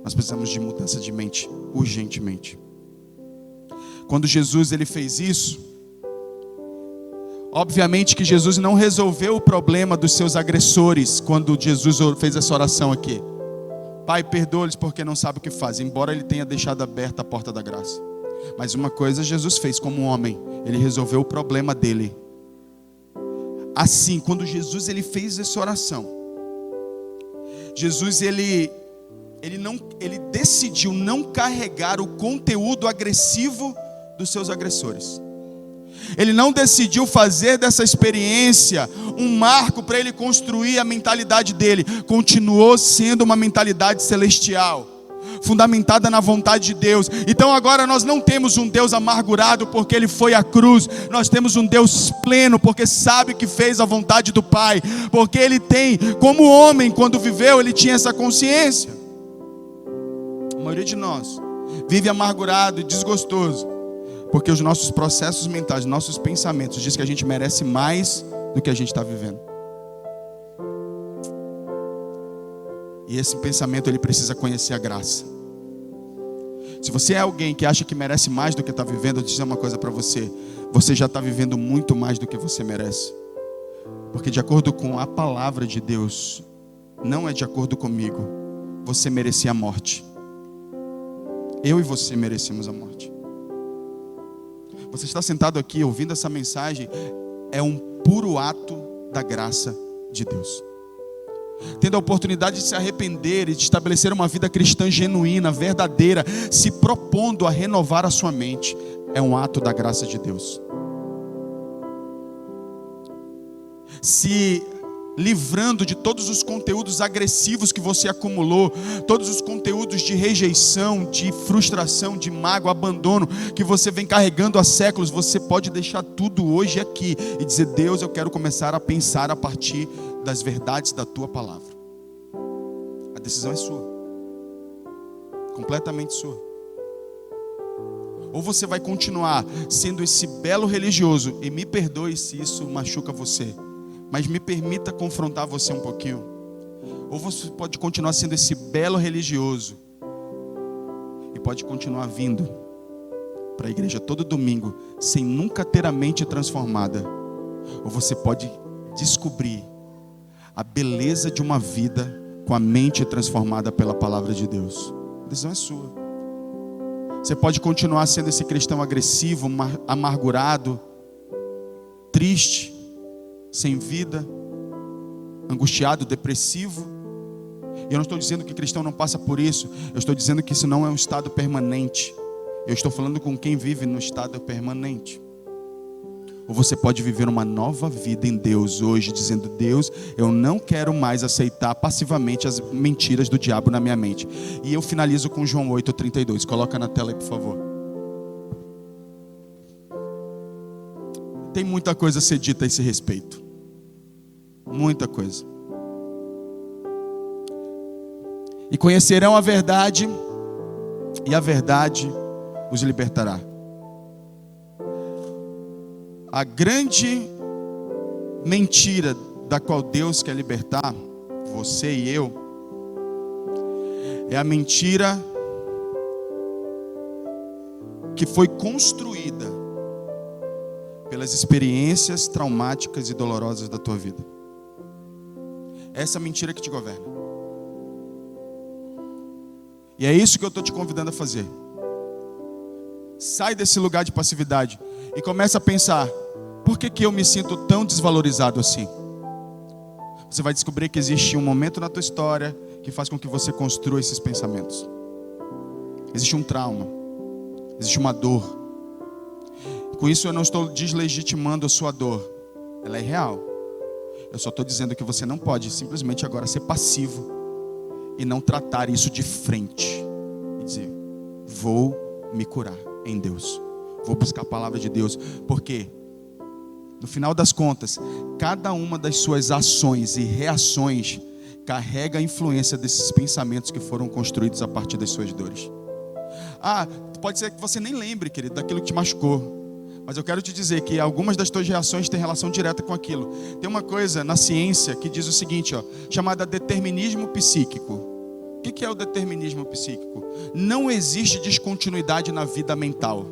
Nós precisamos de mudança de mente, urgentemente. Quando Jesus ele fez isso, obviamente que Jesus não resolveu o problema dos seus agressores, quando Jesus fez essa oração aqui. Pai, perdoa-lhes porque não sabe o que fazem, embora ele tenha deixado aberta a porta da graça. Mas uma coisa Jesus fez como um homem, ele resolveu o problema dele. Assim, quando Jesus ele fez essa oração, Jesus ele decidiu não carregar o conteúdo agressivo dos seus agressores. Ele não decidiu fazer dessa experiência um marco para ele construir a mentalidade dele. Continuou sendo uma mentalidade celestial. fundamentada na vontade de Deus. Então agora nós não temos um Deus amargurado porque Ele foi à cruz. Nós temos um Deus pleno porque sabe que fez a vontade do Pai. Porque Ele tem, como homem, quando viveu, Ele tinha essa consciência. A maioria de nós vive amargurado e desgostoso porque os nossos processos mentais, nossos pensamentos dizem que a gente merece mais do que a gente está vivendo. E esse pensamento, ele precisa conhecer a graça. Se você é alguém que acha que merece mais do que está vivendo, eu vou dizer uma coisa para você. Você já está vivendo muito mais do que você merece. Porque de acordo com a palavra de Deus, não é de acordo comigo, você merecia a morte. Eu e você merecemos a morte. Você está sentado aqui ouvindo essa mensagem, é um puro ato da graça de Deus. Tendo a oportunidade de se arrepender e de estabelecer uma vida cristã genuína, verdadeira, se propondo a renovar a sua mente, é um ato da graça de Deus. Se livrando de todos os conteúdos agressivos que você acumulou, todos os conteúdos de rejeição, de frustração, de mágoa, abandono, que você vem carregando há séculos, você pode deixar tudo hoje aqui e dizer: Deus, eu quero começar a pensar a partir das verdades da tua palavra. A decisão é sua, completamente sua. Ou você vai continuar sendo esse belo religioso, e me perdoe se isso machuca você, mas me permita confrontar você um pouquinho. Ou você pode continuar sendo esse belo religioso e pode continuar vindo para a igreja todo domingo sem nunca ter a mente transformada. Ou você pode descobrir a beleza de uma vida com a mente transformada pela palavra de Deus. A decisão é sua. Você pode continuar sendo esse cristão agressivo, amargurado, triste, sem vida, angustiado, depressivo. E eu não estou dizendo que cristão não passa por isso. Eu estou dizendo que isso não é um estado permanente. Eu estou falando com quem vive no estado permanente. Ou você pode viver uma nova vida em Deus hoje, dizendo: Deus, eu não quero mais aceitar passivamente as mentiras do diabo na minha mente. E eu finalizo com João 8:32. Coloca na tela aí, por favor. Tem muita coisa a ser dita a esse respeito. Muita coisa. E conhecerão a verdade, e a verdade os libertará. A grande mentira da qual Deus quer libertar você e eu é a mentira que foi construída pelas experiências traumáticas e dolorosas da tua vida. Essa mentira que te governa. E é isso que eu estou te convidando a fazer. Sai desse lugar de passividade e começa a pensar: por que eu me sinto tão desvalorizado assim? Você vai descobrir que existe um momento na tua história que faz com que você construa esses pensamentos. Existe um trauma, existe uma dor. Com isso eu não estou deslegitimando a sua dor. Ela é real. Eu só estou dizendo que você não pode simplesmente agora ser passivo e não tratar isso de frente e dizer: vou me curar em Deus, vou buscar a palavra de Deus. Porque no final das contas, cada uma das suas ações e reações carrega a influência desses pensamentos que foram construídos a partir das suas dores. Pode ser que você nem lembre, querido, daquilo que te machucou, mas eu quero te dizer que algumas das tuas reações têm relação direta com aquilo. Tem uma coisa na ciência que diz o seguinte, chamada determinismo psíquico. O que é o determinismo psíquico? Não existe descontinuidade na vida mental.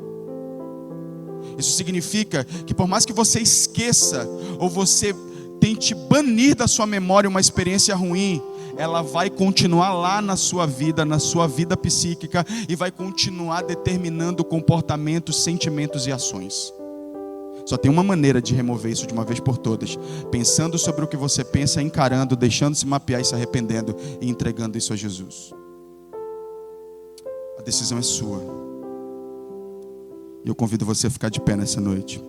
Isso significa que por mais que você esqueça ou você tente banir da sua memória uma experiência ruim, ela vai continuar lá na sua vida psíquica, e vai continuar determinando comportamentos, sentimentos e ações. Só tem uma maneira de remover isso de uma vez por todas: pensando sobre o que você pensa, encarando, deixando-se mapear e se arrependendo e entregando isso a Jesus. A decisão é sua. E eu convido você a ficar de pé nessa noite.